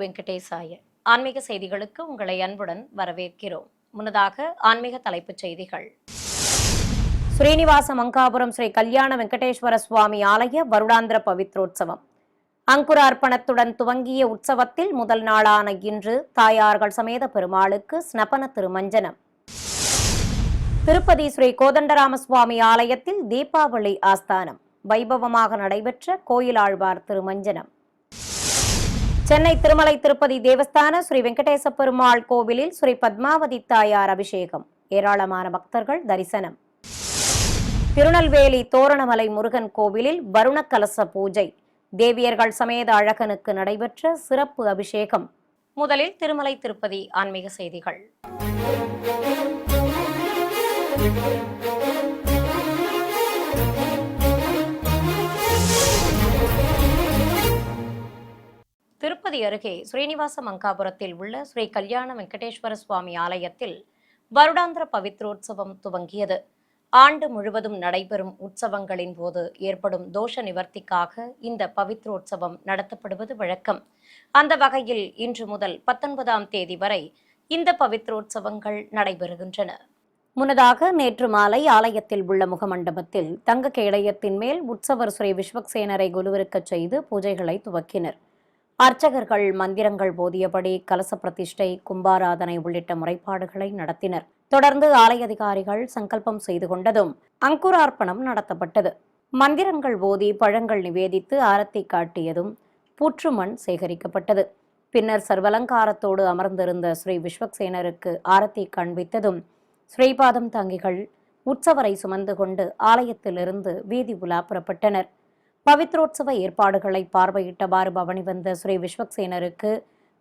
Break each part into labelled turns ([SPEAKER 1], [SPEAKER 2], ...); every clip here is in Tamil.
[SPEAKER 1] வெங்கடேசாய. ஆன்மீக செய்திகளுக்கு உங்களை அன்புடன் வரவேற்கிறோம். முன்னதாக ஆன்மீக தலைப்புச் செய்திகள். ஸ்ரீனிவாச மங்காபுரம் ஸ்ரீ கல்யாண வெங்கடேஸ்வர சுவாமி ஆலய வருடாந்திர பவித்ரோற்சவம் அங்குரார்ப்பணத்துடன் துவங்கிய உற்சவத்தில் முதல் நாளான இன்று தாயார்கள் சமேத பெருமாளுக்கு ஸ்னபன திருமஞ்சனம். திருப்பதி ஸ்ரீ கோதண்டராம சுவாமி ஆலயத்தில் தீபாவளி ஆஸ்தானம் வைபவமாக நடைபெற்ற கோயிலாழ்வார் திருமஞ்சனம். சென்னை திருமலை திருப்பதி தேவஸ்தான ஸ்ரீ வெங்கடேச பெருமாள் கோவிலில் ஸ்ரீ பத்மாவதி தாயார் அபிஷேகம், ஏராளமான பக்தர்கள் தரிசனம். திருநெல்வேலி தோரணமலை முருகன் கோவிலில் வருண கலச பூஜை, தேவியர்கள் சமேத அழகனுக்கு நடைபெற்ற சிறப்பு அபிஷேகம். முதலில் திருமலை திருப்பதி ஆன்மீக செய்திகள். திருப்பதி அருகே ஸ்ரீனிவாச மங்காபுரத்தில் உள்ள ஸ்ரீ கல்யாண வெங்கடேஸ்வர சுவாமி ஆலயத்தில் வருடாந்திர பவித்ரோற்சவம் துவங்கியது. ஆண்டு முழுவதும் நடைபெறும் உற்சவங்களின் போது ஏற்படும் தோஷ நிவர்த்திக்காக இந்த பவித்ரோற்சவம் நடத்தப்படுவது வழக்கம். அந்த வகையில் இன்று முதல் 19ஆம் தேதி வரை இந்த பவித்ரோற்சவங்கள் நடைபெறுகின்றன. முன்னதாக நேற்று மாலை ஆலயத்தில் உள்ள முகமண்டபத்தில் தங்க கேடயத்தின் மேல் உற்சவர் ஸ்ரீ விஸ்வக்சேனரை குலுவிருக்கச் செய்து பூஜைகளை துவக்கினர். அர்ச்சகர்கள் மந்திரங்கள் போதியபடி கலச பிரதிஷ்டை, கும்பாராதனை உள்ளிட்ட முறைப்பாடுகளை நடத்தினர். தொடர்ந்து ஆலய அதிகாரிகள் சங்கல்பம் செய்து கொண்டதும் அங்குரார்ப்பணம் நடத்தப்பட்டது. மந்திரங்கள் போதி பழங்கள் நிவேதித்து ஆரத்தி காட்டியதும் புற்றுமண் சேகரிக்கப்பட்டது. பின்னர் சர்வலங்காரத்தோடு அமர்ந்திருந்த ஸ்ரீ விஸ்வக்சேனருக்கு ஆரத்தி காண்பித்ததும் ஸ்ரீபாதம் தாங்கிகள் உற்சவரை சுமந்து கொண்டு ஆலயத்திலிருந்து வீதி உலா புறப்பட்டனர். பவித்ரோற்சவ ஏற்பாடுகளை பார்வையிட்டவாறு பவனி வந்த ஸ்ரீ விஸ்வக்சேனருக்கு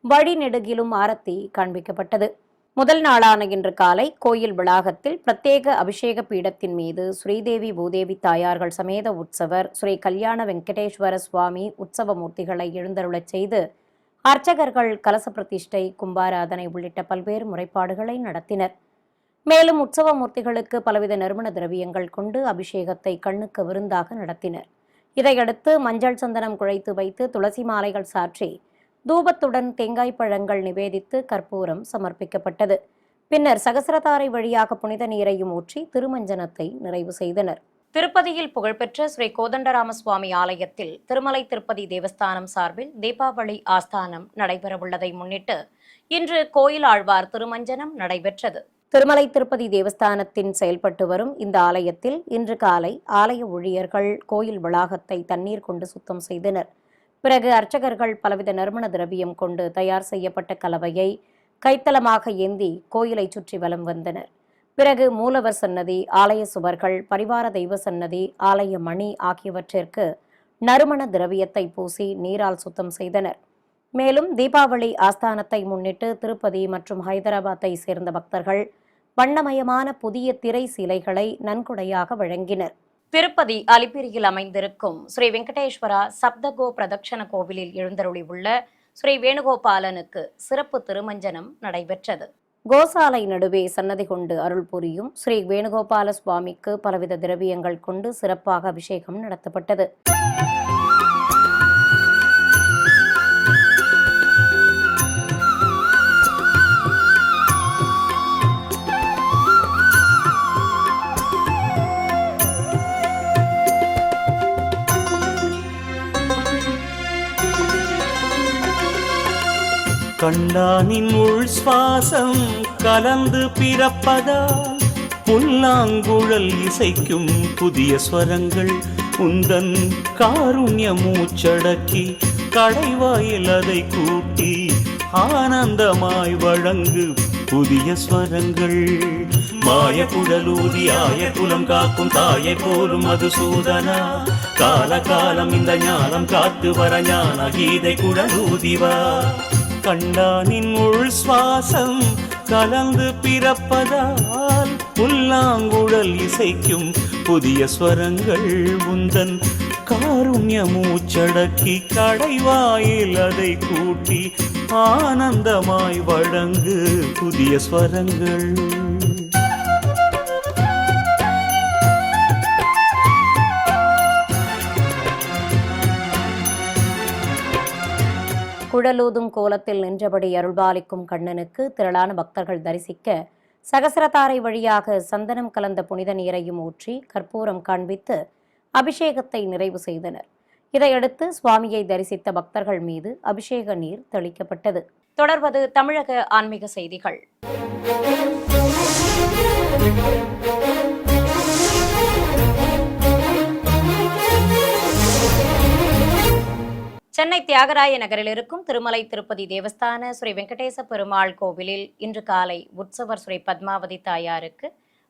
[SPEAKER 1] வழிநெடுகிலும் ஆரத்தி காண்பிக்கப்பட்டது. முதல் நாளான இன்று காலை கோயில் வளாகத்தில் பிரத்யேக அபிஷேக பீடத்தின் மீது ஸ்ரீதேவி பூதேவி தாயார்கள் சமேத உற்சவர் ஸ்ரீ கல்யாண வெங்கடேஸ்வர சுவாமி உற்சவ மூர்த்திகளை எழுந்தருளச் செய்து அர்ச்சகர்கள் கலச பிரதிஷ்டை, கும்பாராதனை உள்ளிட்ட பல்வேறு முறைப்பாடுகளை நடத்தினர். மேலும் உற்சவ மூர்த்திகளுக்கு பலவித நறுமண திரவியங்கள் கொண்டு அபிஷேகத்தை கண்ணுக்கு விருந்தாக நடத்தினர். இதையடுத்து மஞ்சள் சந்தனம் குழைத்து வைத்து துளசி மாலைகள் சாற்றி தூபத்துடன் தேங்காய் பழங்கள் நிவேதித்து கற்பூரம் சமர்ப்பிக்கப்பட்டது. பின்னர் சகசிரதாரை வழியாக புனித நீரையும் ஊற்றி திருமஞ்சனத்தை நிறைவு செய்தனர். திருப்பதியில் புகழ்பெற்ற ஸ்ரீ கோதண்டராம சுவாமி ஆலயத்தில் திருமலை திருப்பதி தேவஸ்தானம் சார்பில் தீபாவளி ஆஸ்தானம் நடைபெறவுள்ளதை முன்னிட்டு இன்று கோயில் ஆழ்வார் திருமஞ்சனம் நடைபெற்றது. திருமலை திருப்பதி தேவஸ்தானத்தின் செயல்பட்டு வரும் இந்த ஆலயத்தில் இன்று காலை ஆலய ஊழியர்கள் கோயில் வளாகத்தை தண்ணீர் கொண்டு சுத்தம் செய்தனர். பிறகு அர்ச்சகர்கள் பலவித நறுமண திரவியம் கொண்டு தயார் செய்யப்பட்ட கலவையை கைத்தலமாக ஏந்தி கோயிலை சுற்றி வலம் வந்தனர். பிறகு மூலவர் சன்னதி, ஆலய சுவர்கள், பரிவார தெய்வ சன்னதி, ஆலய மணி ஆகியவற்றிற்கு நறுமண திரவியத்தை பூசி நீரால் சுத்தம் செய்தனர். மேலும் தீபாவளி ஆஸ்தானத்தை முன்னிட்டு திருப்பதி மற்றும் ஹைதராபாத்தை சேர்ந்த பக்தர்கள் வண்ணமயமான புதிய திரை சீலைகளை நன்கொடையாக வழங்கினர். திருப்பதி அலிப்பிரியில் அமைந்திருக்கும் ஸ்ரீ வெங்கடேஸ்வரா சப்தகோ பிரதட்சண கோவிலில் எழுந்தருளி உள்ள ஸ்ரீ வேணுகோபாலனுக்கு சிறப்பு திருமஞ்சனம் நடைபெற்றது. கோசாலை நடுவே சன்னதி கொண்டு அருள் புரியும் ஸ்ரீ வேணுகோபால சுவாமிக்கு பலவித திரவியங்கள் கொண்டு சிறப்பாக அபிஷேகம் நடத்தப்பட்டது.
[SPEAKER 2] கண்டானின் உள் சுவாசம் கலந்து பிறப்பதால் புல்லாங்குழல் இசைக்கும் புதிய ஸ்வரங்கள் உந்தன் காருண்ய மூச்சடக்கி கடைவாயில் அதை கூட்டி ஆனந்தமாய் வழங்கு புதிய ஸ்வரங்கள். மாய குடலூதி ஆய குலம் காக்கும் தாயை போலும் மதுசூதனா, கால காலம் இந்த ஞானம் காத்து வர ஞான கீதை குடலூதிவா. கண்டானின் உள் சுவாசம் கலந்து பிறப்பதால் புல்லாங்குழல் இசைக்கும் புதிய ஸ்வரங்கள் உந்தன் காருண்ய மூச்சடக்கி கடைவாயில் அதை கூட்டி ஆனந்தமாய் வழங்கு புதிய ஸ்வரங்கள்.
[SPEAKER 1] குழலூதும் கோலத்தில் நின்றபடி அருள்பாலிக்கும் கண்ணனுக்கு திரளான பக்தர்கள் தரிசிக்க சகசரதாரை வழியாக சந்தனம் கலந்த புனித நீரையும் ஊற்றி கற்பூரம் காண்பித்து அபிஷேகத்தை நிறைவு செய்தனர். இதையடுத்து சுவாமியை தரிசித்த பக்தர்கள் மீது அபிஷேக நீர் தெளிக்கப்பட்டது. தொடர்வது தமிழக ஆன்மீக செய்திகள். சென்னை தியாகராய நகரில் இருக்கும் திருமலை திருப்பதி தேவஸ்தான ஸ்ரீ வெங்கடேச பெருமாள் கோவிலில் இன்று காலை உற்சவர் ஸ்ரீ பத்மாவதி தாயாருக்கு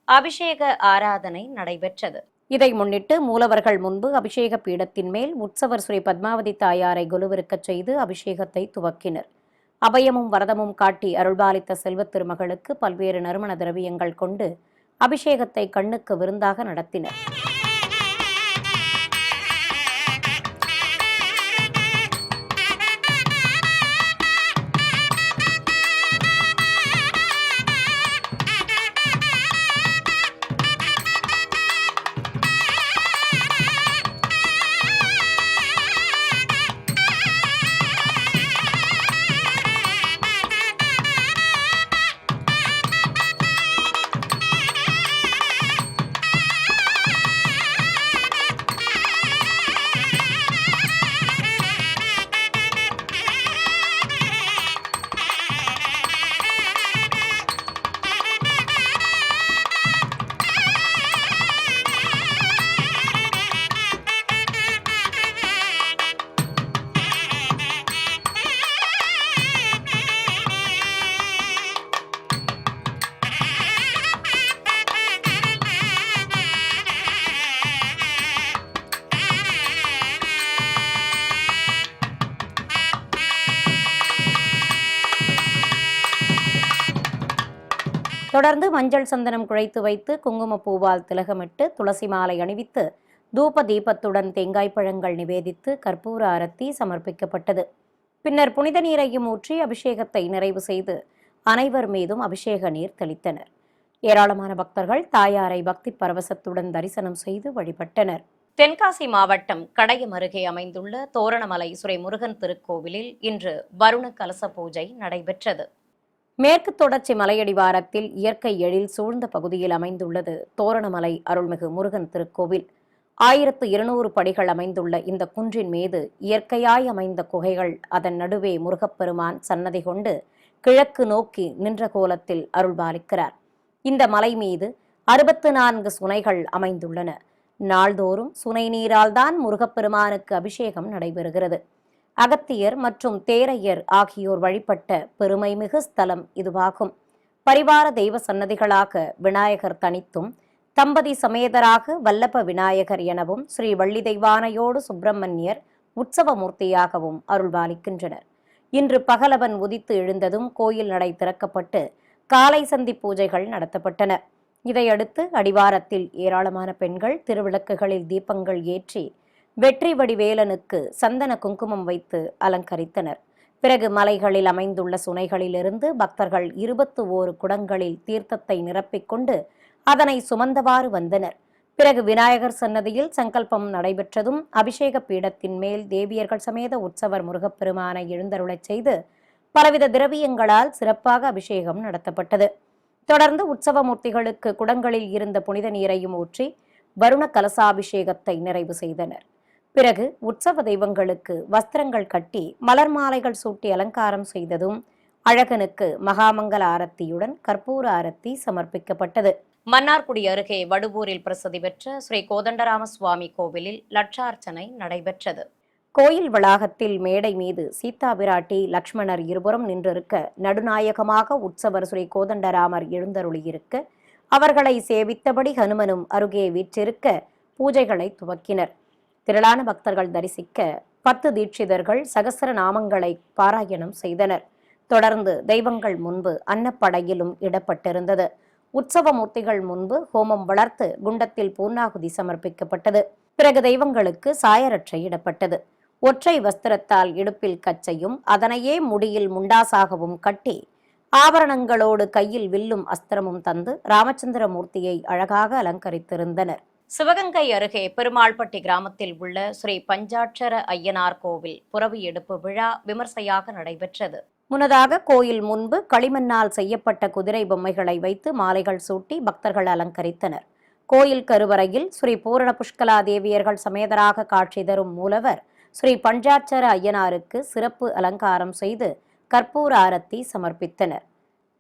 [SPEAKER 1] அபிஷேக ஆராதனை நடைபெற்றது. இதை முன்னிட்டு மூலவர்கள் முன்பு அபிஷேக பீடத்தின் மேல் உற்சவர் ஸ்ரீ பத்மாவதி தாயாரை கொலுவிருக்கச் செய்து அபிஷேகத்தை துவக்கினர். அபயமும் வரதமும் காட்டி அருள்பாலித்த செல்வத் திருமகளுக்கு பல்வேறு நறுமண திரவியங்கள் கொண்டு அபிஷேகத்தை கண்ணுக்கு விருந்தாக நடத்தினர். தொடர்ந்து மஞ்சள் சந்தனம் குழைத்து வைத்து குங்குமப்பூவால் திலகமிட்டு துளசி மாலை அணிவித்து தூப தீபத்துடன் தேங்காய் பழங்கள் நிவேதித்து கற்பூர ஆரத்தி சமர்ப்பிக்கப்பட்டது. பின்னர் புனித நீரையும் ஊற்றி அபிஷேகத்தை நிறைவு செய்து அனைவர் மீதும் அபிஷேக நீர் தெளித்தனர். ஏராளமான பக்தர்கள் தாயாரை பக்தி பரவசத்துடன் தரிசனம் செய்து வழிபட்டனர். தென்காசி மாவட்டம் கடையம் அருகே அமைந்துள்ள தோரணமலை ஸ்ரீ முருகன் திருக்கோவிலில் இன்று வருண கலச பூஜை நடைபெற்றது. மேற்கு தொடர்ச்சி மலையடிவாரத்தில் இயற்கை எழில் சூழ்ந்த பகுதியில் அமைந்துள்ளது தோரணமலை அருள்மிகு முருகன் திருக்கோவில். 1200 படிகள் அமைந்துள்ள இந்த குன்றின் மீது இயற்கையாய் அமைந்த குகைகள், அதன் நடுவே முருகப்பெருமான் சன்னதி கொண்டு கிழக்கு நோக்கி நின்ற கோலத்தில் அருள்பாலிக்கிறார். இந்த மலை மீது 64 சுனைகள் அமைந்துள்ளன. நாள்தோறும் சுனை நீரால் தான் முருகப்பெருமானுக்கு அபிஷேகம் நடைபெறுகிறது. அகத்தியர் மற்றும் தேரையர் ஆகியோர் வழிபட்ட பெருமைமிகு ஸ்தலம் இதுவாகும். பரிவார தெய்வ சன்னதிகளாக விநாயகர் தனித்தும், தம்பதி சமேதராக வல்லப விநாயகர் எனவும், ஸ்ரீ வள்ளி தெய்வானையோடு சுப்பிரமணியர் உற்சவமூர்த்தியாகவும் அருள்பாலிக்கின்றனர். இன்று பகலவன் உதித்து எழுந்ததும் கோயில் நடை திறக்கப்பட்டு காலை சந்தி பூஜைகள் நடத்தப்பட்டன. இதையடுத்து அடிவாரத்தில் ஏராளமான பெண்கள் திருவிளக்குகளில் தீபங்கள் ஏற்றி வெற்றி வடிவேலனுக்கு சந்தன குங்குமம் வைத்து அலங்கரித்தனர். பிறகு மலைகளில் அமைந்துள்ள சுனைகளிலிருந்து பக்தர்கள் 21 குடங்களில் தீர்த்தத்தை நிரப்பிக்கொண்டு அதனை சுமந்தவாறு வந்தனர். பிறகு விநாயகர் சன்னதியில் சங்கல்பம் நடைபெற்றதும் அபிஷேக பீடத்தின் மேல் தேவியர்கள் சமேத உற்சவர் முருகப்பெருமானை எழுந்தருளச் செய்து பலவித திரவியங்களால் சிறப்பாக அபிஷேகம் நடத்தப்பட்டது. தொடர்ந்து உற்சவமூர்த்திகளுக்கு குடங்களில் இருந்த புனித நீரையும் ஊற்றி வருண கலசாபிஷேகத்தை நிறைவு செய்தனர். பிறகு உற்சவ தெய்வங்களுக்கு வஸ்திரங்கள் கட்டி மலர் மாலைகள் சூட்டி அலங்காரம் செய்ததும் அழகனுக்கு மகாமங்கல ஆரத்தியுடன் கற்பூர ஆரத்தி சமர்ப்பிக்கப்பட்டது. மன்னார்குடி அருகே வடுவூரில் பிரசித்தி பெற்ற ஸ்ரீ கோதண்டராம சுவாமி கோவிலில் லட்சார்ச்சனை நடைபெற்றது. கோயில் வளாகத்தில் மேடை மீது சீதா பிராட்டி லக்ஷ்மணர் இருபுறம் நின்றிருக்க நடுநாயகமாக உற்சவர் ஸ்ரீ கோதண்டராமர் எழுந்தருளியிருக்க அவர்களை சேவித்தபடி ஹனுமனும் அருகே வீற்றிருக்க பூஜைகளை துவக்கினர். திரளான பக்தர்கள் தரிசிக்க 10 தீட்சிதர்கள் சகசர நாமங்களை பாராயணம் செய்தனர். தொடர்ந்து தெய்வங்கள் முன்பு அன்னப்படையிலும் இடப்பட்டிருந்தது. உற்சவ மூர்த்திகள் முன்பு ஹோமம் வளர்த்து குண்டத்தில் பூர்ணாகுதி சமர்ப்பிக்கப்பட்டது. பிறகு தெய்வங்களுக்கு சாயரட்சை இடப்பட்டது. ஒற்றை வஸ்திரத்தால் இடுப்பில் கச்சையும் அதனையே முடியில் முண்டாசாகவும் கட்டி ஆபரணங்களோடு கையில் வில்லும் அஸ்திரமும் தந்து ராமச்சந்திர மூர்த்தியை அழகாக அலங்கரித்திருந்தனர். சிவகங்கை அருகே பெருமாள்பட்டி கிராமத்தில் உள்ள ஸ்ரீ பஞ்சாட்சர ஐயனார் கோவில் புறவி எடுப்பு விழா விமர்சையாக நடைபெற்றது. முன்னதாக கோயில் முன்பு களிமண்ணால் செய்யப்பட்ட குதிரை பொம்மைகளை வைத்து மாலைகள் சூட்டி பக்தர்கள் அலங்கரித்தனர். கோயில் கருவறையில் ஸ்ரீ பூரண புஷ்கலா தேவியர்கள் சமேதராக காட்சி தரும் மூலவர் ஸ்ரீ பஞ்சாட்சர ஐயனாருக்கு சிறப்பு அலங்காரம் செய்து கற்பூர ஆரத்தி சமர்ப்பித்தனர்.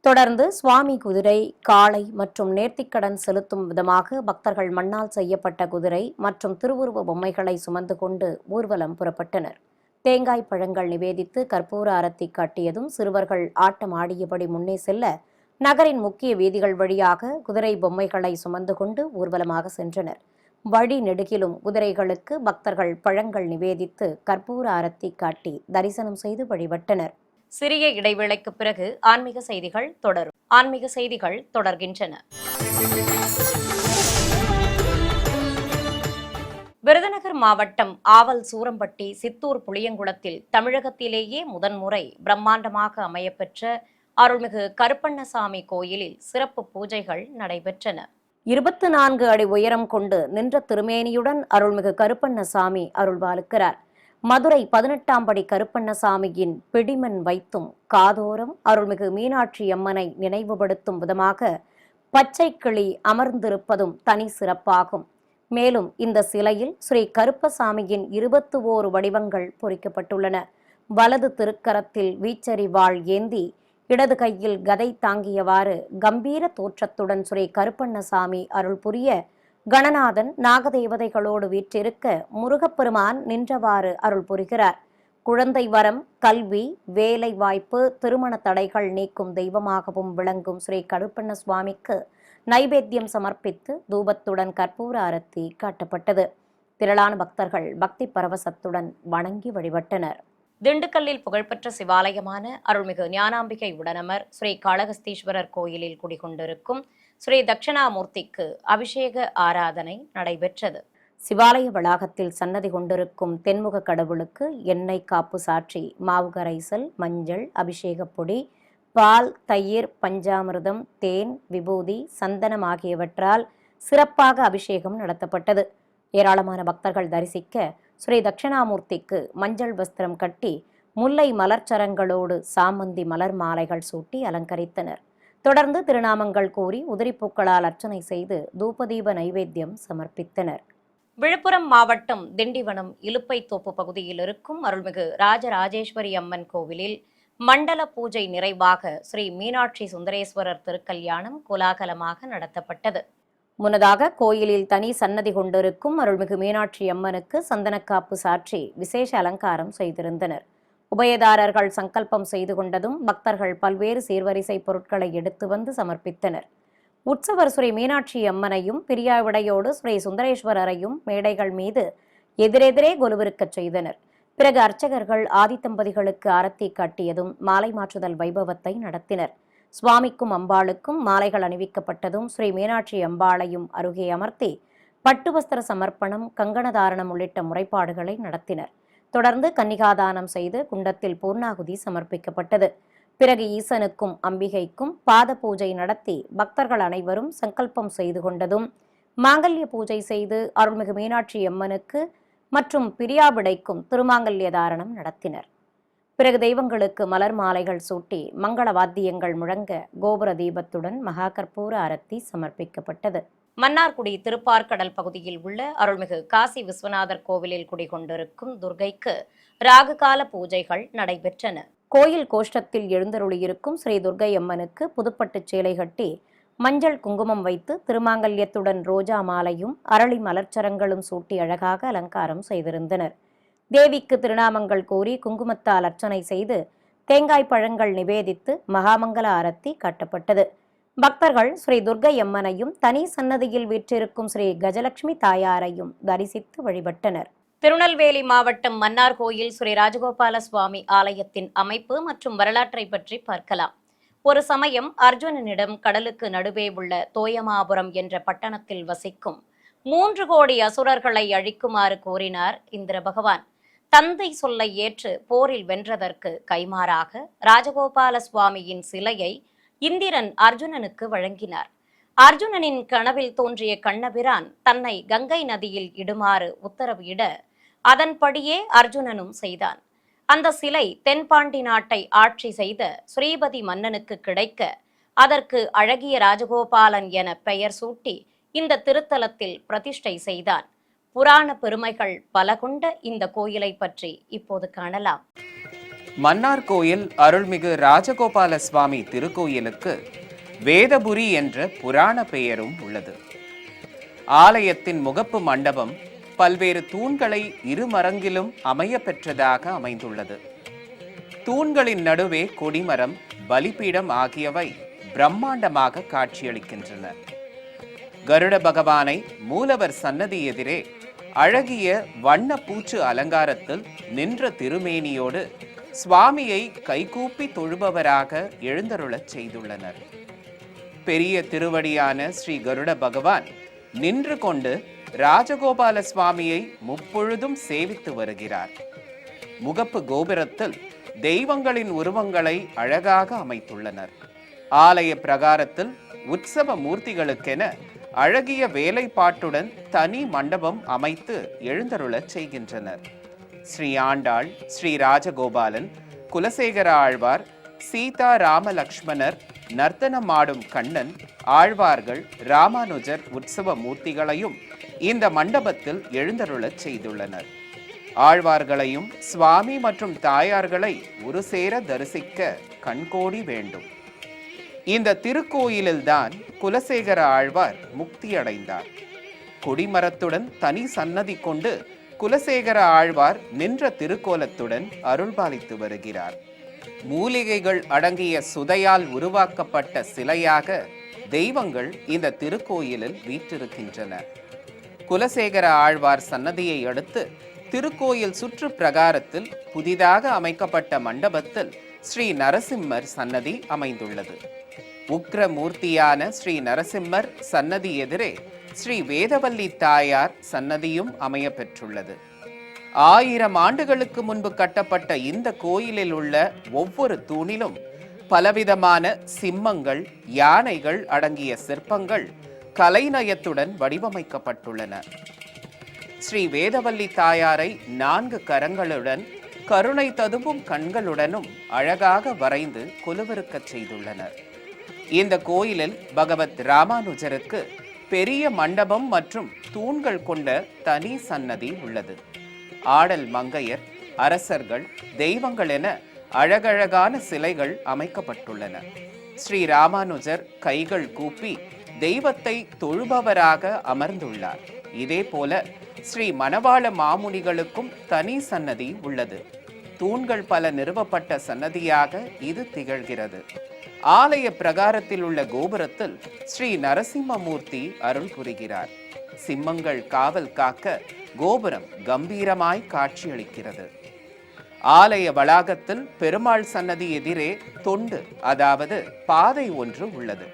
[SPEAKER 1] தொடர்ந்து சுவாமி குதிரை, காளை மற்றும் நேர்த்திக்கடன் செலுத்தும் விதமாக பக்தர்கள் மண்ணால் செய்யப்பட்ட குதிரை மற்றும் திருவுருவ பொம்மைகளை சுமந்து கொண்டு ஊர்வலம் புறப்பட்டனர். தேங்காய் பழங்கள் நிவேதித்து கற்பூர ஆரத்தி காட்டியதும் சிறுவர்கள் ஆட்டம் ஆடியபடி முன்னே செல்ல நகரின் முக்கிய வீதிகள் வழியாக குதிரை பொம்மைகளை சுமந்து கொண்டு ஊர்வலமாக சென்றனர். வழி நெடுகிலும் குதிரைகளுக்கு பக்தர்கள் பழங்கள் நிவேதித்து கற்பூர ஆரத்தி காட்டி தரிசனம் செய்து வழிபட்டனர். சிறிய இடைவேளைக்கு பிறகு ஆன்மீக செய்திகள் தொடரும். ஆன்மீக செய்திகள் தொடர்கின்றன. விருதுநகர் மாவட்டம் ஆவல் சூரம்பட்டி சித்தூர் புளியங்குளத்தில் தமிழகத்திலேயே முதன்முறை பிரம்மாண்டமாக அமையப்பெற்ற அருள்மிகு கருப்பண்ணசாமி கோயிலில் சிறப்பு பூஜைகள் நடைபெற்றன. 24 அடி உயரம் கொண்டு நின்ற திருமேனியுடன் அருள்மிகு கருப்பண்ணசாமி அருள்பாலிக்கிறார். மதுரை 18ஆம் படி கருப்பண்ணசாமியின் பிடிமண் வைத்தும் காதோரம் அருள்மிகு மீனாட்சி அம்மனை நினைவுபடுத்தும் விதமாக பச்சை கிளி அமர்ந்திருப்பதும் தனி சிறப்பாகும். மேலும் இந்த சிலையில் ஸ்ரீ கருப்பசாமியின் 21 வடிவங்கள் பொறிக்கப்பட்டுள்ளன. வலது திருக்கரத்தில் வீச்சரிவாள் ஏந்தி இடது கையில் கதை தாங்கியவாறு கம்பீர தோற்றத்துடன் ஸ்ரீ கருப்பண்ணசாமி அருள் புரிய கணநாதன் நாகதேவதைகளோடு வீற்றிருக்க முருகப்பெருமான் நின்றவாறு அருள் புரிகிறார். குழந்தை வரம், கல்வி, வேலை வாய்ப்பு, திருமண தடைகள் நீக்கும் தெய்வமாகவும் விளங்கும் ஸ்ரீ கருப்பண்ண சுவாமிக்கு நைவேத்தியம் சமர்ப்பித்து தூபத்துடன் கற்பூர ஆரத்தி காட்டப்பட்டது. திரளான பக்தர்கள் பக்தி பரவசத்துடன் வணங்கி வழிபட்டனர். திண்டுக்கல்லில் புகழ்பெற்ற சிவாலயமான அருள்மிகு ஞானாம்பிகை உடனமர் ஸ்ரீ காளகஸ்தீஸ்வரர் கோயிலில் குடிகொண்டிருக்கும் ஸ்ரீ தட்சிணாமூர்த்திக்கு அபிஷேக ஆராதனை நடைபெற்றது. சிவாலய வளாகத்தில் சன்னதி கொண்டிருக்கும் தென்முக கடவுளுக்கு எண்ணெய் காப்பு சாற்றி மாவு கரைசல், மஞ்சள், அபிஷேக பொடி, பால், தயிர், பஞ்சாமிர்தம், தேன், விபூதி, சந்தனம் ஆகியவற்றால் சிறப்பாக அபிஷேகம் நடத்தப்பட்டது. ஏராளமான பக்தர்கள் தரிசிக்க ஸ்ரீ தட்சிணாமூர்த்திக்கு மஞ்சள் வஸ்திரம் கட்டி முல்லை மலர்ச்சரங்களோடு சாமந்தி மலர் மாலைகள் சூட்டி அலங்கரித்தனர். தொடர்ந்து திருநாமங்கள் கூறி உதிரிப்பூக்களால் அர்ச்சனை செய்து தூபதீப நைவேத்தியம் சமர்ப்பித்தனர். விழுப்புரம் மாவட்டம் திண்டிவனம் இலுப்பைத்தோப்பு பகுதியில் இருக்கும் அருள்மிகு ராஜராஜேஸ்வரி அம்மன் கோவிலில் மண்டல பூஜை நிறைவாக ஸ்ரீ மீனாட்சி சுந்தரேஸ்வரர் திருக்கல்யாணம் கோலாகலமாக நடத்தப்பட்டது. முன்னதாக கோயிலில் தனி சன்னதி கொண்டிருக்கும் அருள்மிகு மீனாட்சி அம்மனுக்கு சந்தனக்காப்பு சாற்றி விசேஷ அலங்காரம் செய்திருந்தனர். உபயதாரர்கள் சங்கல்பம் செய்து கொண்டதும் பக்தர்கள் பல்வேறு சீர்வரிசை பொருட்களை எடுத்து வந்து சமர்ப்பித்தனர். உற்சவர் ஸ்ரீ மீனாட்சி அம்மனையும் பிரியாவிடையோடு ஸ்ரீ சுந்தரேஸ்வரரையும் மேடைகள் மீது எதிரெதிரே கொலுவிருக்கச் செய்தனர். பிறகு அர்ச்சகர்கள் ஆதித்தம்பதிகளுக்கு ஆரத்தி காட்டியதும் மாலை மாற்றுதல் வைபவத்தை நடத்தினர். சுவாமிக்கும் அம்பாளுக்கும் மாலைகள் அணிவிக்கப்பட்டதும் ஸ்ரீ மீனாட்சி அம்பாளையும் அருகே அமர்த்தி பட்டு வஸ்திர சமர்ப்பணம், கங்கணதாரணம் உள்ளிட்ட முறைப்பாடுகளை நடத்தினர். தொடர்ந்து கன்னிகாதானம் செய்து குண்டத்தில் பூர்ணாகுதி சமர்ப்பிக்கப்பட்டது. பிறகு ஈசனுக்கும் அம்பிகைக்கும் பாத பூஜை நடத்தி பக்தர்கள் அனைவரும் சங்கல்பம் செய்து கொண்டதும் மாங்கல்ய பூஜை செய்து அருள்மிகு மீனாட்சி அம்மனுக்கு மற்றும் பிரியாவிடைக்கும் திருமாங்கல்ய தாரணம் நடத்தினர். பிறகு தெய்வங்களுக்கு மலர் மாலைகள் சூட்டி மங்கள வாத்தியங்கள் முழங்க கோபுர தீபத்துடன் மகா கற்பூர ஆரத்தி சமர்ப்பிக்கப்பட்டது. மன்னார்குடி திருப்பார்கடல் பகுதியில் உள்ள அருள்மிகு காசி விஸ்வநாதர் கோவிலில் குடிகொண்டிருக்கும் துர்க்கைக்கு ராகுகால பூஜைகள் நடைபெற்றன. கோயில் கோஷ்டத்தில் எழுந்தருளியிருக்கும் ஸ்ரீ துர்க்கை அம்மனுக்கு புதுப்பட்டு சேலை கட்டி மஞ்சள் குங்குமம் வைத்து திருமாங்கல்யத்துடன் ரோஜா மாலையும் அரளி மலர்ச்சரங்களும் சூட்டி அழகாக அலங்காரம் செய்திருந்தனர். தேவிக்கு திருநாமங்கள் கூறி குங்குமத்தால் அர்ச்சனை செய்து தேங்காய் பழங்கள் நிவேதித்து மகாமங்கல ஆரத்தி காட்டப்பட்டது. பக்தர்கள் ஸ்ரீ துர்க்கை அம்மனையும் தனி சன்னதியில் வீற்றிருக்கும் ஸ்ரீ கஜலட்சுமி தாயாரையும் தரிசித்து வழிபட்டனர். திருநெல்வேலி மாவட்டம் மன்னார்கோயில் ஸ்ரீ ராஜகோபால சுவாமி ஆலயத்தின் அமைப்பு மற்றும் வரலாற்றை பற்றி பார்க்கலாம். ஒரு சமயம் அர்ஜுனனிடம் கடலுக்கு நடுவே உள்ள தோயமாபுரம் என்ற பட்டணத்தில் வசிக்கும் 3 கோடி அசுரர்களை அழிக்குமாறு கோரினார் இந்திர பகவான். தந்தை சொல்லை ஏற்று போரில் வென்றதற்கு கைமாறாக ராஜகோபால சுவாமியின் சிலையை இந்திரன் அர்ஜுனனுக்கு வழங்கினார். அர்ஜுனனின் கனவில் தோன்றிய கண்ணபிரான் தன்னை கங்கை நதியில் இடுமாறு உத்தரவு இட அதன்படியே அர்ஜுனனும் செய்தான். அந்த சிலை தென்பாண்டி நாட்டை ஆட்சி செய்த ஸ்ரீபதி மன்னனுக்கு கிடைக்க அதற்கு அழகிய ராஜகோபாலன் என பெயர் சூட்டி இந்த திருத்தலத்தில் பிரதிஷ்டை செய்தான். புராண பெருமைகள் பல கொண்ட இந்த கோயிலை பற்றி இப்போது காணலாம்.
[SPEAKER 3] மன்னார் கோயில் அருள்மிகு ராஜகோபால சுவாமி திருக்கோயிலுக்கு வேதபுரி என்ற புராண பெயரும் உள்ளது. ஆலயத்தின் முகப்பு மண்டபம் பல்வேறு தூண்களை இருமரங்கிலும் அமைய பெற்றதாக அமைந்துள்ளது. தூண்களின் நடுவே கொடிமரம், பலிபீடம் ஆகியவை பிரம்மாண்டமாக காட்சியளிக்கின்றன. கருட பகவானை மூலவர் சன்னதி எதிரே அழகிய வண்ண பூச்சு அலங்காரத்தில் நின்ற திருமேனியோடு சுவாமியை கைகூப்பி தொழுபவராக எழுந்தருளச் செய்துள்ளனர். பெரிய திருவடியான ஸ்ரீ கருட பகவான் நின்று கொண்டு ராஜகோபால சுவாமியை முப்பொழுதும் சேவித்து வருகிறார். முகப்பு கோபுரத்தில் தெய்வங்களின் உருவங்களை அழகாக அமைத்துள்ளனர். ஆலய பிரகாரத்தில் உற்சவ மூர்த்திகளுக்கென அழகிய வேலைப்பாட்டுடன் தனி மண்டபம் அமைத்து எழுந்தருளச் செய்கின்றனர். ஸ்ரீ ஆண்டாள், ஸ்ரீ ராஜகோபாலன், குலசேகர ஆழ்வார், சீதா ராம லக்ஷ்மணர், நர்த்தனமாடும் கண்ணன், ஆழ்வார்கள், ராமானுஜர் உற்சவ மூர்த்திகளையும் இந்த மண்டபத்தில் எழுந்தருளச் செய்துள்ளனர். ஆழ்வார்களையும் சுவாமி மற்றும் தாயார்களை ஒரு சேர தரிசிக்க கண்கோடி வேண்டும். இந்த திருக்கோயிலில்தான் குலசேகர ஆழ்வார் முக்தியடைந்தார். கொடிமரத்துடன் தனி சன்னதி கொண்டு குலசேகர ஆழ்வார் நின்ற திருக்கோலத்துடன் அருள்பாலித்து வருகிறார். மூலிகைகள் அடங்கிய சுதையால் உருவாக்கப்பட்ட சிலையாக தெய்வங்கள் இந்த திருக்கோயிலில் வீற்றிருக்கின்றன. குலசேகர ஆழ்வார் சன்னதியை அடுத்து திருக்கோயில் சுற்று பிரகாரத்தில் புதிதாக அமைக்கப்பட்ட மண்டபத்தில் ஸ்ரீ நரசிம்மர் சன்னதி அமைந்துள்ளது. உக்ரமூர்த்தியான ஸ்ரீ நரசிம்மர் சன்னதி எதிரே ஸ்ரீ வேதவல்லி தாயார் சன்னதியும் அமைய பெற்றுள்ளது. 1000 ஆண்டுகளுக்கு முன்பு கட்டப்பட்ட இந்த கோயிலில் உள்ள ஒவ்வொரு தூணிலும் பலவிதமான சிம்மங்கள், யானைகள் அடங்கிய சிற்பங்கள் கலைநயத்துடன் வடிவமைக்கப்பட்டுள்ளன. ஸ்ரீ வேதவல்லி தாயாரை 4 கரங்களுடன் கருணை ததும்பும் கண்களுடனும் அழகாக வரைந்து கொலுவிருக்கச் செய்துள்ளனர். இந்த கோயிலில் பகவத் ராமானுஜருக்கு பெரிய மண்டபம் மற்றும் தூண்கள் கொண்ட தனி சன்னதி உள்ளது. ஆடல் மங்கையர், அரசர்கள், தெய்வங்கள் என அழகழகான சிலைகள் அமைக்கப்பட்டுள்ளன. ஸ்ரீ ராமானுஜர் கைகள் கூப்பி தெய்வத்தை தொழுபவராக அமர்ந்துள்ளார். இதே போல ஸ்ரீ மணவாள மாமுனிகளுக்கும் தனி சன்னதி உள்ளது. தூண்கள் பல நிறுவப்பட்ட சன்னதியாக இது திகழ்கிறது. ஆலய பிரகாரத்தில் உள்ள கோபுரத்தில் ஸ்ரீ நரசிம்மமூர்த்தி அருள் புரிகிறார். சிம்மங்கள் காவல் காக்க கோபுரம் கம்பீரமாய் காட்சியளிக்கிறது. ஆலய வளாகத்தில் பெருமாள் சன்னதி எதிரே தொண்டு, அதாவது பாதை ஒன்று உள்ளது.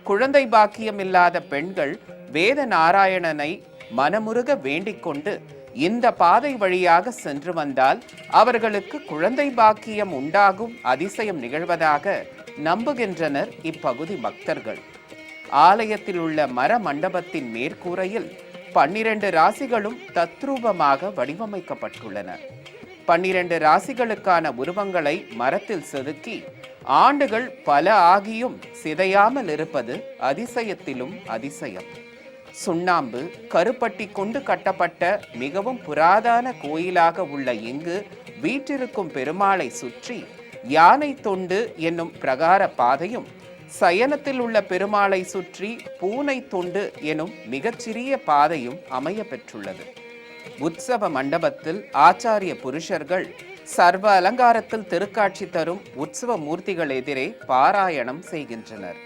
[SPEAKER 3] குழந்தை பாக்கியம் இல்லாத பெண்கள் வேத நாராயணனை மனமுருக வேண்டிக் கொண்டு இந்த பாதை வழியாக சென்று வந்தால் அவர்களுக்கு குழந்தை பாக்கியம் உண்டாகும் அதிசயம் நிகழ்வதாக நம்புகின்றனர் இப்பகுதி பக்தர்கள். ஆலயத்தில் உள்ள மர மண்டபத்தின் மேற்கூரையில் 12 ராசிகளும் தத்ரூபமாக வடிவமைக்கப்பட்டுள்ளன. 12 ராசிகளுக்கான உருவங்களை மரத்தில் செதுக்கி ஆண்டுகள் பல ஆகியும் சிதையாமல் இருப்பது அதிசயத்திலும் அதிசயம். சுண்ணாம்பு, கருப்பட்டி கொண்டு கட்டப்பட்ட மிகவும் புராதன கோயிலாக உள்ள இங்கு வீற்றிருக்கும் பெருமாளை சுற்றி யானை தொண்டு என்னும் பிரகார பாதையும், சயனத்தில் உள்ள பெருமாளை சுற்றி பூனை தொண்டு எனும் மிகச்சிறிய பாதையும் அமைய பெற்றுள்ளது. உற்சவ மண்டபத்தில் ஆச்சாரிய புருஷர்கள் சர்வ அலங்காரத்தில் திருக்காட்சி தரும் உற்சவ மூர்த்திகள் எதிரே பாராயணம் செய்கின்றனர்.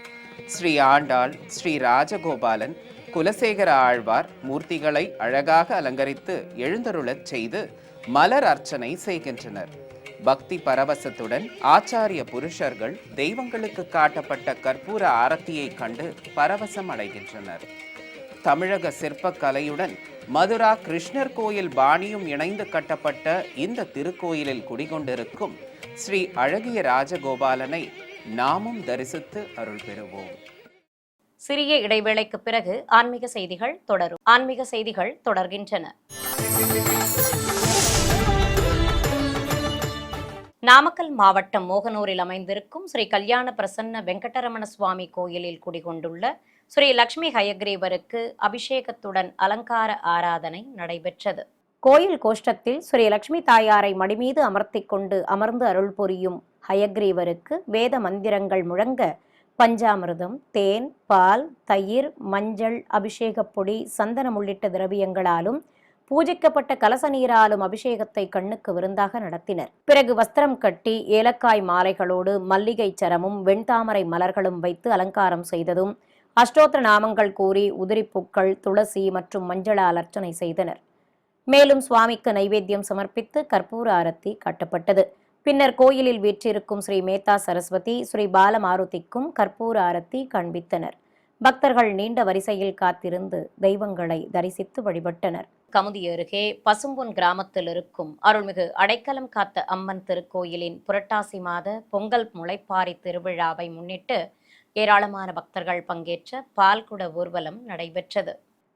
[SPEAKER 3] ஸ்ரீ ஆண்டாள், ஸ்ரீ ராஜகோபாலன், குலசேகர ஆழ்வார் மூர்த்திகளை அழகாக அலங்கரித்து எழுந்தருளச் செய்து மலர் அர்ச்சனை செய்கின்றனர். பக்தி பரவசத்துடன் ஆச்சாரிய புருஷர்கள் தெய்வங்களுக்கு காட்டப்பட்ட கற்பூர ஆரத்தியை கண்டு பரவசம் அடைகின்றனர். தமிழக சிற்பக்கலையுடன் மதுரா கிருஷ்ணர் கோயில் பாணியும் இணைந்து கட்டப்பட்ட இந்த திருக்கோயிலில் குடிகொண்டிருக்கும் ஸ்ரீ அழகிய ராஜகோபாலனை நாமும் தரிசித்து அருள் பெறுவோம்.
[SPEAKER 1] சிறிய இடைவேளைக்கு பிறகு ஆன்மீக செய்திகள் தொடரும். ஆன்மீக செய்திகள் தொடர்கின்றன. நாமக்கல் மாவட்டம் மோகனூரில் அமைந்திருக்கும் ஸ்ரீ கல்யாண பிரசன்ன வெங்கடரமண சுவாமி கோயிலில் குடிகொண்டுள்ள ஸ்ரீ லட்சுமி ஹயக்ரீவருக்கு அபிஷேகத்துடன் அலங்கார ஆராதனை நடைபெற்றது. கோயில் கோஷ்டத்தில் ஸ்ரீ லட்சுமி தாயாரை மடிமீது அமர்த்தி கொண்டு அமர்ந்து அருள் புரியும் ஹயக்ரீவருக்கு வேத மந்திரங்கள் முழங்க பஞ்சாமிர்தம், தேன், பால், தயிர், மஞ்சள், அபிஷேகப் பொடி, சந்தனம் உள்ளிட்ட திரவியங்களாலும் பூஜிக்கப்பட்ட கலச நீராலும் அபிஷேகத்தை கண்ணுக்கு விருந்தாக நடத்தினர். பிறகு வஸ்திரம் கட்டி ஏலக்காய் மாலைகளோடு மல்லிகை சரமும் வெண்தாமரை மலர்களும் வைத்து அலங்காரம் செய்ததும் அஷ்டோத்திர நாமங்கள் கூறி உதிரிப்பூக்கள், துளசி மற்றும் மஞ்சளால் அர்ச்சனை செய்தனர். மேலும் சுவாமிக்கு நைவேத்தியம் சமர்ப்பித்து கற்பூர ஆரத்தி காட்டப்பட்டது. பின்னர் கோயிலில் வீற்றிருக்கும் ஸ்ரீ மேத்தா சரஸ்வதி, ஸ்ரீ பாலமாருதிக்கும் கற்பூர ஆரத்தி காண்பித்தனர். பக்தர்கள் நீண்ட வரிசையில் காத்திருந்து தெய்வங்களை தரிசித்து வழிபட்டனர். கமுதி அருகே பசும்பொன் கிராமத்தில் இருக்கும் அருள்மிகு அடைக்கலம் காத்த அம்மன் திருக்கோயிலின் புரட்டாசி மாத பொங்கல் முளைப்பாரி திருவிழாவை முன்னிட்டு ஏராளமான பக்தர்கள் பங்கேற்ற பால்குட ஊர்வலம் நடைபெற்றது.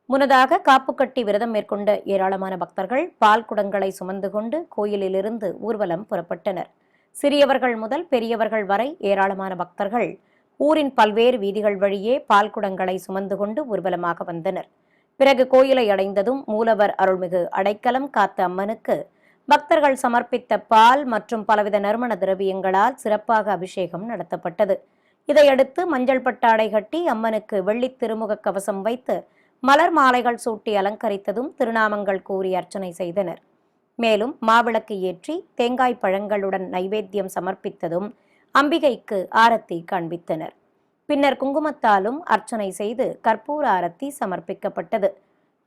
[SPEAKER 1] முன்னதாக காப்பு கட்டி விரதம் மேற்கொண்ட ஏராளமான பக்தர்கள் பால் குடங்களை சுமந்து கொண்டு கோயிலிலிருந்து ஊர்வலம் புறப்பட்டனர். சிறியவர்கள் முதல் பெரியவர்கள் வரை ஏராளமான பக்தர்கள் ஊரின் பல்வேறு வீதிகள் வழியே பால் குடங்களை சுமந்து கொண்டு ஊர்வலமாக வந்தனர். பிறகு கோயிலை அடைந்ததும் மூலவர் அருள்மிகு அடைக்கலம் காத்த அம்மனுக்கு பக்தர்கள் சமர்ப்பித்த பால் மற்றும் பலவித நறுமண திரவியங்களால் சிறப்பாக அபிஷேகம் நடத்தப்பட்டது. இதையடுத்து மஞ்சள் பட்டாடை கட்டி அம்மனுக்கு வெள்ளி திருமுக கவசம் வைத்து மலர் மாலைகள் சூட்டி அலங்கரித்ததும் திருநாமங்கள் கூறி அர்ச்சனை செய்தனர். மேலும் மாவிளக்கு ஏற்றி தேங்காய் பழங்களுடன் நைவேத்தியம் சமர்ப்பித்ததும் அம்பிகைக்கு ஆரத்தி காண்பித்தனர். பின்னர் குங்குமத்தாலும் அர்ச்சனை செய்து கற்பூர ஆரத்தி சமர்ப்பிக்கப்பட்டது.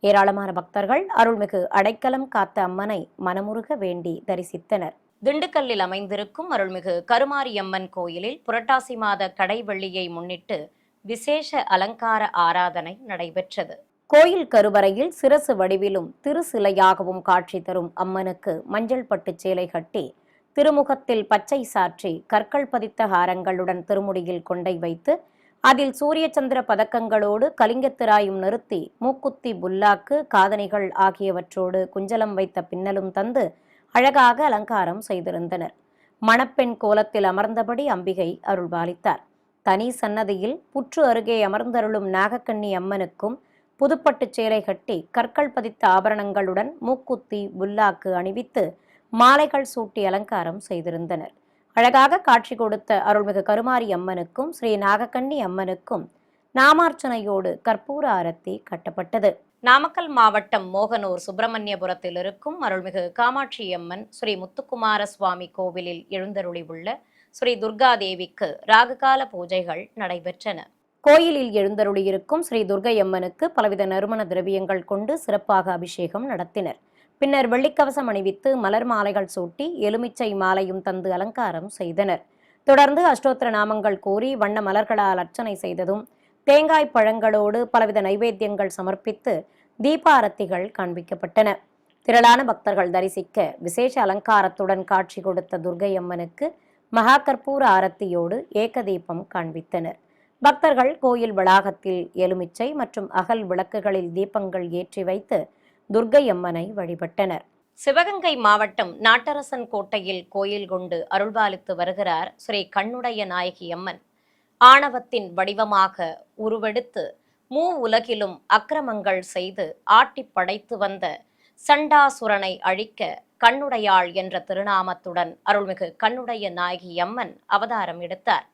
[SPEAKER 1] ஏராளமான பக்தர்கள் அருள்மிகு அடைக்கலம் காத்த அம்மனை மனமுருக வேண்டி தரிசித்தனர். திண்டுக்கல்லில் அமைந்திருக்கும் அருள்மிகு கருமாரியம்மன் கோயிலில் புரட்டாசி மாத கடைவெள்ளியை முன்னிட்டு விசேஷ அலங்கார ஆராதனை நடைபெற்றது. கோயில் கருவறையில் சிரசு வடிவிலும் திருசிலையாகவும் காட்சி தரும் அம்மனுக்கு மஞ்சள் பட்டு சேலை கட்டி திருமுகத்தில் பச்சை சாற்றி கற்கள் பதித்த ஹாரங்களுடன் திருமுடியில் கொண்டை வைத்து அதில் சூரிய சந்திர பதக்கங்களோடு கலிங்கத்திராயும் நிறுத்தி மூக்குத்தி, புல்லாக்கு, காதணிகள் ஆகியவற்றோடு குஞ்சலம் வைத்த பின்னலும் தந்து அழகாக அலங்காரம் செய்திருந்தனர். மணப்பெண் கோலத்தில் அமர்ந்தபடி அம்பிகை அருள்பாலித்தார். தனி சன்னதியில் புற்று அருகே அமர்ந்தருளும் நாகக்கண்ணி அம்மனுக்கும் புதுப்பட்டு சேலை கட்டி கற்கள் பதித்த ஆபரணங்களுடன் மூக்குத்தி, புல்லாக்கு அணிவித்து மாலைகள் சூட்டி அலங்காரம் செய்திருந்தனர். அழகாக காட்சி கொடுத்த அருள்மிகு கருமாரி அம்மனுக்கும் ஸ்ரீ நாகக்கண்ணி அம்மனுக்கும் நாமார்ச்சனையோடு கற்பூர ஆரத்தி கட்டப்பட்டது. நாமக்கல் மாவட்டம் மோகனூர் சுப்பிரமணியபுரத்தில் இருக்கும் அருள்மிகு காமாட்சி அம்மன் ஸ்ரீ முத்துக்குமார சுவாமி கோவிலில் எழுந்தருளி உள்ள ஸ்ரீ துர்கா தேவிக்கு ராகுகால பூஜைகள் நடைபெற்றன. கோயிலில் எழுந்தருளியிருக்கும் ஸ்ரீ துர்கை அம்மனுக்கு பலவித நறுமண திரவியங்கள் கொண்டு சிறப்பாக அபிஷேகம் நடத்தினர். பின்னர் வெள்ளிக்கவசம் அணிவித்து மலர் மாலைகள் சூட்டி எலுமிச்சை மாலையும் தந்து அலங்காரம் செய்தனர். தொடர்ந்து அஷ்டோத்திர நாமங்கள் கூறி வண்ண மலர்களால் அர்ச்சனை செய்ததும் தேங்காய் பழங்களோடு பலவித நைவேத்தியங்கள் சமர்ப்பித்து தீபாரத்திகள் காண்பிக்கப்பட்டன. திரளான பக்தர்கள் தரிசிக்க விசேஷ அலங்காரத்துடன் காட்சி கொடுத்த துர்கை அம்மனுக்கு மகா கற்பூர ஆரத்தியோடு ஏகதீபம் காண்பித்தனர். பக்தர்கள் கோயில் வளாகத்தில் எலுமிச்சை மற்றும் அகல் விளக்குகளில் தீபங்கள் ஏற்றி வைத்து துர்கை அம்மனை வழிபட்டனர். சிவகங்கை மாவட்டம் நாட்டரசன் கோட்டையில் கோயில் கொண்டு அருள்பாலித்து வருகிறார் ஸ்ரீ கண்ணுடைய நாயகி அம்மன். ஆணவத்தின் வடிவமாக உருவெடுத்து உலகிலும் அக்கிரமங்கள் செய்து ஆட்டி படைத்து வந்த சண்டாசுரனை அழிக்க கண்ணுடையாள் என்ற திருநாமத்துடன் அருள்மிகு கண்ணுடைய நாயகி அம்மன் அவதாரம் எடுத்தார்.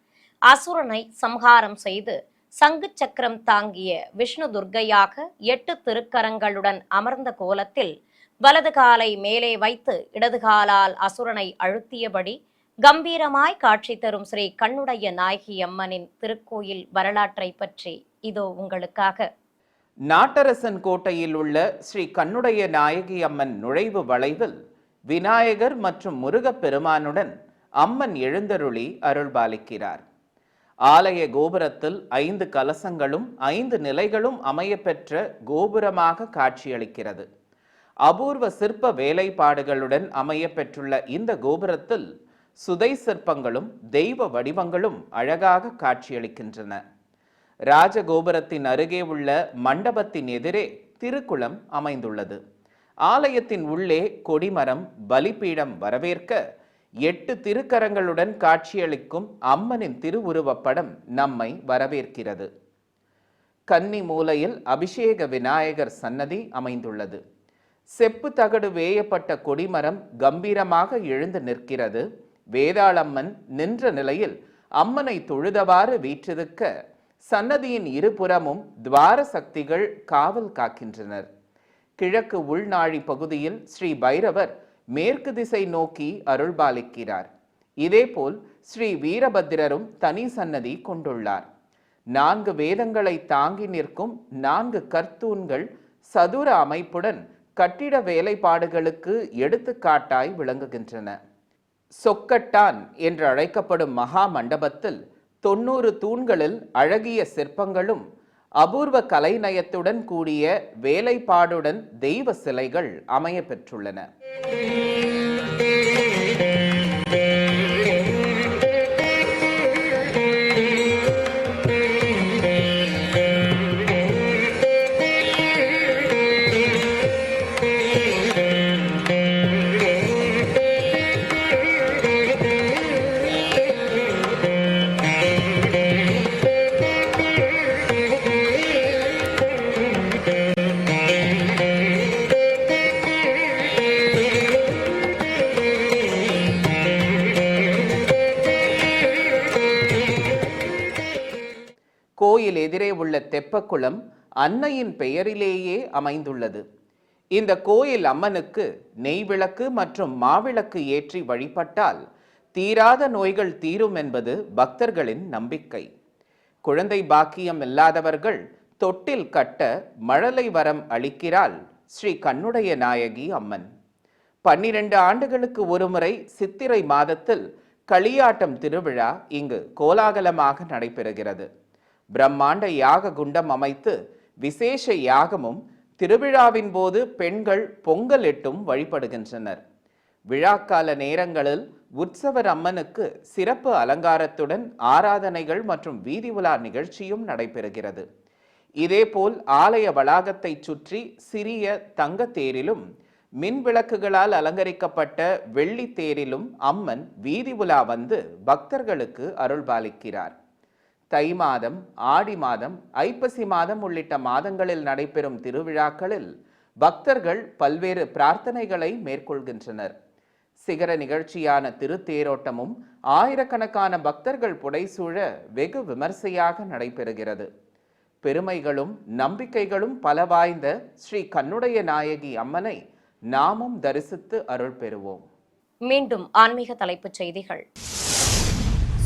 [SPEAKER 1] அசுரனை சம்ஹாரம் செய்து சங்கு சக்கரம் தாங்கிய விஷ்ணு துர்க்கையாக 8 திருக்கரங்களுடன் அமர்ந்த கோலத்தில் வலது காலை மேலே வைத்து இடது காலால் அசுரனை அழுத்தியபடி கம்பீரமாய் காட்சி தரும் ஸ்ரீ கண்ணுடைய நாயகி அம்மனின் திருக்கோயில் வரலாற்றை பற்றி இதோ உங்களுக்காக.
[SPEAKER 3] நாட்டரசன் கோட்டையில் உள்ள ஸ்ரீ கண்ணுடைய நாயகி அம்மன் நுழைவு வளைவில் விநாயகர் மற்றும் முருகப்பெருமானுடன் அம்மன் எழுந்தருளி அருள்பாலிக்கிறார். ஆலய கோபுரத்தில் 5 கலசங்களும் 5 நிலைகளும் அமையப்பெற்ற கோபுரமாக காட்சியளிக்கிறது. அபூர்வ சிற்ப வேலைப்பாடுகளுடன் அமையப்பெற்றுள்ள இந்த கோபுரத்தில் சுதை சிற்பங்களும் தெய்வ வடிவங்களும் அழகாக காட்சியளிக்கின்றன. ராஜகோபுரத்தின் அருகே உள்ள மண்டபத்தின் எதிரே திருக்குளம் அமைந்துள்ளது. ஆலயத்தின் உள்ளே கொடிமரம், பலிபீடம் வரவேற்க 8 திருக்கரங்களுடன் காட்சியளிக்கும் அம்மனின் திருவுருவப்படம் நம்மை வரவேற்கிறது. கன்னி மூலையில் அபிஷேக விநாயகர் சன்னதி அமைந்துள்ளது. செப்பு தகடு வேயப்பட்ட கொடிமரம் கம்பீரமாக எழுந்து நிற்கிறது. வேதாளம்மன் நின்ற நிலையில் அம்மனை தொழுதவாறு வீற்றிருக்க சன்னதியின் இருபுறமும் துவார சக்திகள் காவல் காக்கின்றனர். கிழக்கு உள்நாழி பகுதியில் ஸ்ரீ பைரவர் மேற்கு திசை நோக்கி அருள்பாலிக்கிறார். இதேபோல் ஸ்ரீ வீரபத்திரரும் தனி சன்னதி கொண்டுள்ளார். 4 வேதங்களை தாங்கி நிற்கும் 4 கற்தூண்கள் சதுர அமைப்புடன் கட்டிட வேலைப்பாடுகளுக்கு எடுத்துக்காட்டாய் விளங்குகின்றன. சொக்கட்டான் என்று அழைக்கப்படும் மகா மண்டபத்தில் 90 தூண்களில் அழகிய சிற்பங்களும் அபூர்வ கலைநயத்துடன் கூடிய வேலைப்பாடுடன் தெய்வ சிலைகள் அமைய பெற்றுள்ளன. கோயில் எதிரே உள்ள தெப்பக்குளம் அன்னையின் பெயரிலேயே அமைந்துள்ளது. இந்த கோயில் அம்மனுக்கு நெய் விளக்கு மற்றும் மாவிளக்கு ஏற்றி வழிபட்டால் தீராத நோய்கள் தீரும் என்பது பக்தர்களின் நம்பிக்கை. குழந்தை பாக்கியம் இல்லாதவர்கள் தொட்டில் கட்ட மழலை வரம் அளிக்கிறாள் ஸ்ரீ கண்ணுடைய நாயகி அம்மன். 12 ஆண்டுகளுக்கு ஒருமுறை சித்திரை மாதத்தில் களியாட்டம் திருவிழா இங்கு கோலாகலமாக நடைபெறுகிறது. பிரம்மாண்ட யாக குண்டம் அமைத்து விசேஷ யாகமும் திருவிழாவின் போது பெண்கள் பொங்கல் இட்டும் வழிபடுகின்றனர். விழாக்கால நேரங்களில் உற்சவர் அம்மனுக்கு சிறப்பு அலங்காரத்துடன் ஆராதனைகள் மற்றும் வீதி உலா நிகழ்ச்சியும் நடைபெறுகிறது. இதேபோல் ஆலய வளாகத்தை சுற்றி சிறிய தங்க தேரிலும் மின் விளக்குகளால் அலங்கரிக்கப்பட்ட வெள்ளி தேரிலும் அம்மன் வீதி உலா வந்து பக்தர்களுக்கு அருள்பாலிக்கிறார். தை மாதம், ஆடி மாதம், ஐப்பசி மாதம் உள்ளிட்ட மாதங்களில் நடைபெறும் திருவிழாக்களில் பக்தர்கள் பல்வேறு பிரார்த்தனைகளை மேற்கொள்கின்றனர். சிகர நிகழ்ச்சியான திருத்தேரோட்டமும் ஆயிரக்கணக்கான பக்தர்கள் புடைசூழ வெகு விமர்சையாக நடைபெறுகிறது. பெருமைகளும் நம்பிக்கைகளும் பல வாய்ந்த ஸ்ரீ கண்ணுடைய நாயகி அம்மனை நாமும் தரிசித்து அருள் பெறுவோம்.
[SPEAKER 1] மீண்டும் ஆன்மீக தலைப்புச் செய்திகள்.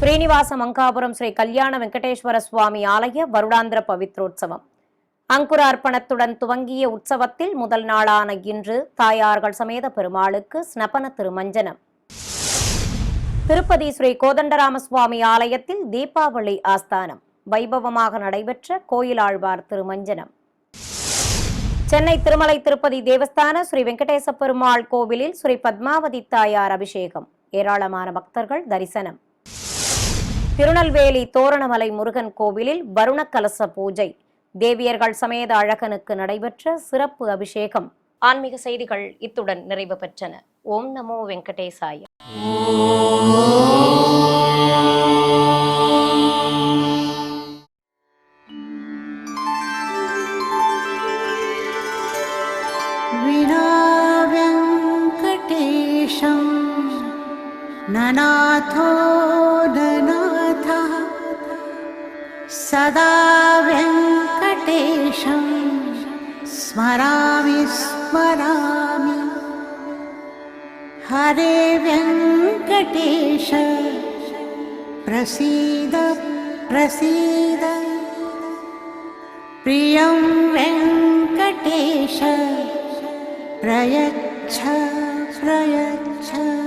[SPEAKER 1] ஸ்ரீனிவாச மங்காபுரம் ஸ்ரீ கல்யாண வெங்கடேஸ்வர சுவாமி ஆலய வருடாந்திர பவித்ரோற்சவம் அங்குரார்ப்பணத்துடன் துவங்கிய உற்சவத்தில் முதல் நாளான இன்று தாயார்கள் சமேத பெருமாளுக்கு ஸ்னபன திருமஞ்சனம். திருப்பதி ஸ்ரீ கோதண்டராம சுவாமி ஆலயத்தில் தீபாவளி ஆஸ்தானம் வைபவமாக நடைபெற்ற கோயிலாழ்வார் திருமஞ்சனம். சென்னை திருமலை திருப்பதி தேவஸ்தான ஸ்ரீ வெங்கடேச பெருமாள் கோவிலில் ஸ்ரீ பத்மாவதி தாயார் அபிஷேகம், ஏராளமான பக்தர்கள் தரிசனம். திருநெல்வேலி தோரணமலை முருகன் கோவிலில் வருண கலச பூஜை, தேவியர்கள் சமேத அழகனுக்கு நடைபெற்ற சிறப்பு அபிஷேகம். ஆன்மீக செய்திகள் இத்துடன் நிறைவு பெற்றன. ஓம் நமோ வெங்கடேசாய.
[SPEAKER 4] வெங்கடேஷம் நநாதோ सदा वेङ्कटेशं स्मरामि स्मरामि. हरे वेङ्कटेश प्रसीद प्रसीद. प्रियं वेङ्कटेश प्रयच्छ प्रयच्छ.